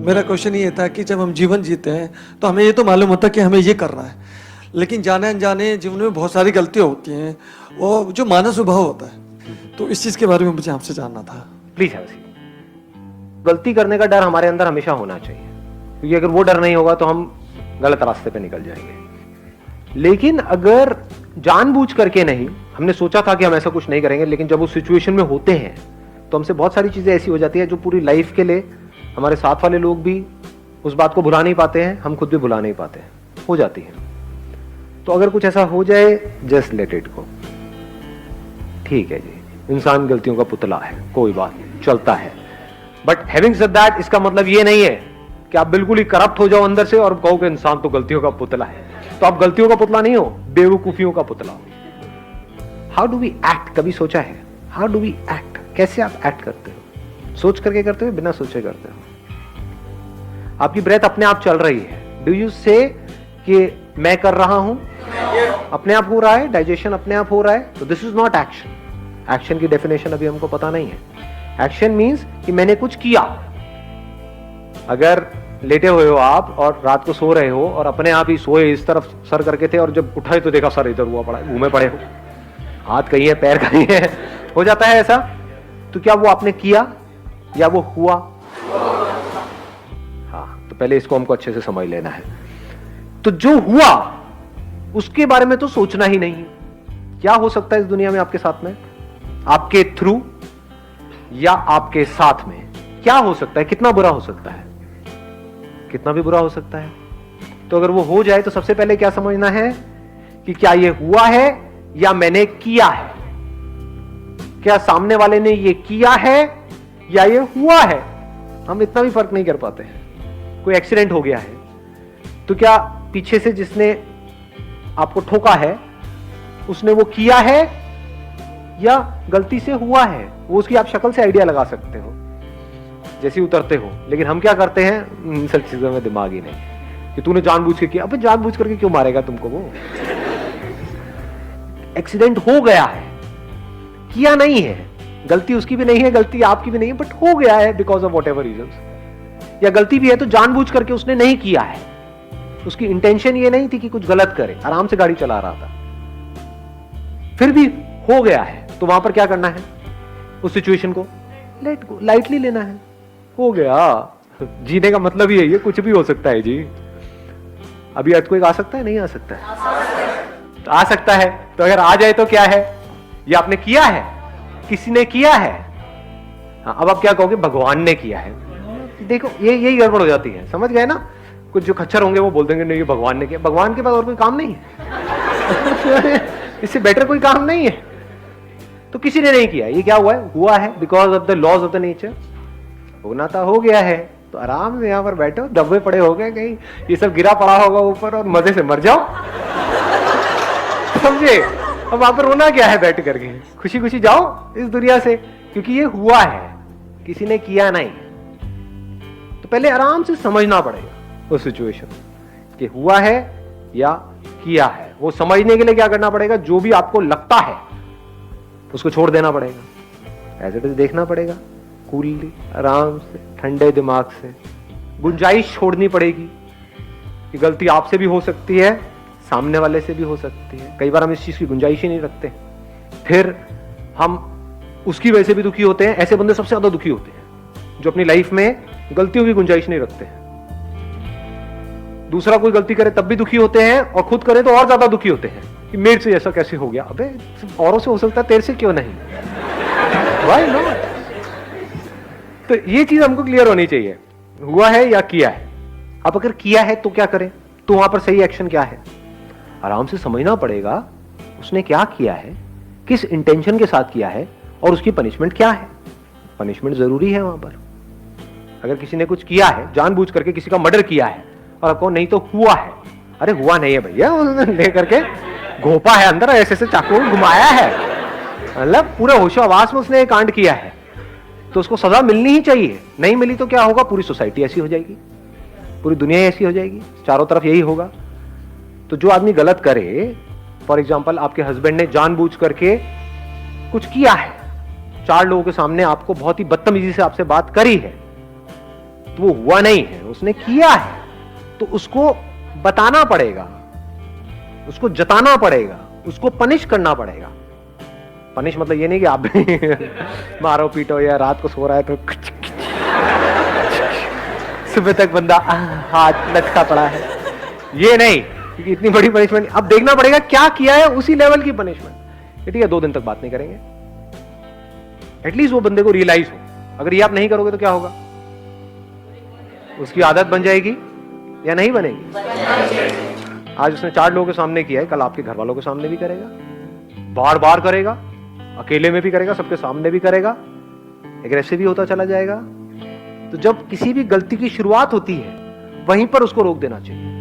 मेरा क्वेश्चन ये था कि जब हम जीवन जीते हैं तो हमें ये तो मालूम होता है कि हमें ये करना है, लेकिन जाने अनजाने जीवन में बहुत सारी गलतियां होती हैं, वो जो मानव स्वभाव होता है, तो इस चीज के बारे में मुझे आपसे जानना था। प्लीज हैव गलती करने का डर हमारे अंदर हमेशा होना चाहिए, क्योंकि अगर वो डर नहीं होगा तो हम गलत रास्ते पे निकल जाएंगे। लेकिन अगर जानबूझ करके नहीं, हमने सोचा था कि हम ऐसा कुछ नहीं करेंगे, लेकिन जब उस सिचुएशन में होते हैं तो हमसे बहुत सारी चीजें ऐसी हो जाती है जो पूरी लाइफ के लिए हमारे साथ वाले लोग भी उस बात को भुला नहीं पाते हैं, हम खुद भी भुला नहीं पाते हैं, हो जाती है। तो अगर कुछ ऐसा हो जाए, जस्ट लेट इट गो। ठीक है जी, इंसान गलतियों का पुतला है, कोई बात नहीं, चलता है। बट हैविंग सेड दैट, इसका मतलब ये नहीं है कि आप बिल्कुल ही करप्ट हो जाओ अंदर से और कहो कि इंसान तो गलतियों का पुतला है। तो आप गलतियों का पुतला नहीं हो, बेवकूफियों का पुतला हो। हाउ डू वी एक्ट, कभी सोचा है हाउ डू वी एक्ट? कैसे आप एक्ट करते हो? सोच करके करते हो, बिना सोचे करते हो? आपकी ब्रेथ अपने आप चल रही है, डू यू से कि मैं कर रहा हूं? अपने आप हो रहा है, डाइजेशन अपने आप हो रहा है, तो this is not action. Action की डेफिनेशन अभी हमको पता नहीं है। एक्शन मीन्स कि मैंने कुछ किया। अगर लेटे हुए हो आप और रात को सो रहे हो और अपने आप ही सोए, इस तरफ सर करके थे, और जब उठाए तो देखा सर इधर हुआ पड़ा है, घूमे पड़े हो, हाथ कहीं है, पैर कहीं है, हो जाता है ऐसा। तो क्या वो आपने किया या वो हुआ? हाँ, तो पहले इसको हमको अच्छे से समझ लेना है। तो जो हुआ उसके बारे में तो सोचना ही नहीं है। क्या हो सकता है इस दुनिया में आपके साथ में, आपके थ्रू या आपके साथ में? क्या हो सकता है? कितना बुरा हो सकता है? कितना भी बुरा हो सकता है। तो अगर वो हो जाए तो सबसे पहले क्या समझना है कि क्या ये हुआ है या मैंने किया है? क्या सामने वाले ने ये किया है या ये हुआ है? हम इतना भी फर्क नहीं कर पाते हैं। कोई एक्सीडेंट हो गया है तो क्या पीछे से जिसने आपको ठोका है उसने वो किया है या गलती से हुआ है? वो उसकी आप शक्ल से आइडिया लगा सकते हो जैसे उतरते हो। लेकिन हम क्या करते हैं, इन सब चीजों में दिमाग ही नहीं कि तूने जानबूझ के किया। अबे जानबूझ करके क्यों मारेगा तुमको? वो एक्सीडेंट हो गया है, किया नहीं है, गलती उसकी भी नहीं है, गलती आपकी भी नहीं है, बट हो गया है बिकॉज ऑफ व्हाटएवर रीजंस। या गलती भी है तो जानबूझ करके उसने नहीं किया है, उसकी इंटेंशन ये नहीं थी कि कुछ गलत करे, आराम से गाड़ी चला रहा था, फिर भी हो गया है। तो वहां पर क्या करना है? उस सिचुएशन को लेट गो, लाइटली लेना है। हो गया। जीने का मतलब ही है, कुछ भी हो सकता है जी। अभी अर्थक्वेक आ सकता है, नहीं आ सकता है? आ सकता है। तो अगर आ जाए तो क्या है? ये आपने किया है, किसी ने किया है। हाँ, अब आप क्या कहोगे? भगवान ने किया है। देखो ये यही गड़बड़ हो जाती है, समझ गए ना? कुछ जो खच्चर होंगे वो बोल देंगे नहीं ये भगवान ने किया। भगवान के पास और कोई काम नहीं है इससे बेटर कोई काम नहीं है। तो किसी ने नहीं किया, ये क्या हुआ है? हुआ है because of the laws of the nature. होना था, हो गया है। तो आराम से यहां पर बैठो, दबे पड़े हो गए कहीं, ये सब गिरा पड़ा होगा ऊपर और मजे से मर जाओ समझे? अब वहां पर रोना क्या है? बैठ करके खुशी खुशी जाओ इस दुनिया से, क्योंकि ये हुआ है, किसी ने किया नहीं। तो पहले आराम से समझना पड़ेगा वो सिचुएशन कि हुआ है या किया है। वो समझने के लिए क्या करना पड़ेगा? जो भी आपको लगता है उसको छोड़ देना पड़ेगा, एज इट इज देखना पड़ेगा, कूलली, आराम से, ठंडे दिमाग से। गुंजाइश छोड़नी पड़ेगी कि गलती आपसे भी हो सकती है, सामने वाले से भी हो सकती है। कई बार हम इस चीज की गुंजाइश ही नहीं रखते, फिर हम उसकी वजह से भी दुखी होते हैं। ऐसे बंदे सबसे ज्यादा दुखी होते हैं जो अपनी लाइफ में गलतियों की गुंजाइश नहीं रखते हैं। दूसरा कोई गलती करे तब भी दुखी होते हैं, और खुद करे तो और ज्यादा दुखी होते हैं कि मेरे से ऐसा कैसे हो गया। अबे औरों से हो सकता है, तेरे से क्यों नहीं? Why not? तो ये चीज हमको क्लियर होनी चाहिए, हुआ है या किया है। अब अगर किया है तो क्या करें? तो वहां पर सही एक्शन क्या है? आराम से समझना पड़ेगा उसने क्या किया है, किस इंटेंशन के साथ किया है, और उसकी पनिशमेंट क्या है। पनिशमेंट जरूरी है वहां पर। अगर किसी ने कुछ किया है, जानबूझ करके किसी का मर्डर किया है, और आपको नहीं तो हुआ है, अरे हुआ नहीं है भैया, उसने ले करके घोपा है अंदर, ऐसे से चाकू घुमाया है, मतलब पूरे होशो-हवास में उसने एक कांड किया है, तो उसको सजा मिलनी ही चाहिए। नहीं मिली तो क्या होगा? पूरी सोसाइटी ऐसी हो जाएगी, पूरी दुनिया ऐसी हो जाएगी, चारों तरफ यही होगा। तो जो आदमी गलत करे, फॉर एग्जाम्पल आपके हस्बैंड ने जानबूझ करके कुछ किया है, 4 लोगों के सामने आपको बहुत ही बदतमीजी से आपसे बात करी है, तो वो हुआ नहीं है, उसने किया है, तो उसको बताना पड़ेगा, उसको जताना पड़ेगा, उसको पनिश करना पड़ेगा। पनिश मतलब ये नहीं कि आप भी मारो पीटो या रात को सो रहा है तो सुबह तक बंदा हाथ लटका पड़ा है, ये नहीं, क्योंकि इतनी बड़ी पनिशमेंट अब देखना पड़ेगा क्या किया है, उसी लेवल की पनिशमेंट। ठीक है, 2 दिन तक बात नहीं करेंगे, एटलीस्ट वो बंदे को रियलाइज हो। अगर ये आप नहीं करोगे तो क्या होगा, उसकी आदत बन जाएगी या नहीं बनेगी। आज उसने 4 लोगों के सामने किया है, कल आपके घर वालों के सामने भी करेगा, बार बार करेगा, अकेले में भी करेगा, सबके सामने भी करेगा, एग्रेसिव भी होता चला जाएगा। तो जब किसी भी गलती की शुरुआत होती है वहीं पर उसको रोक देना चाहिए।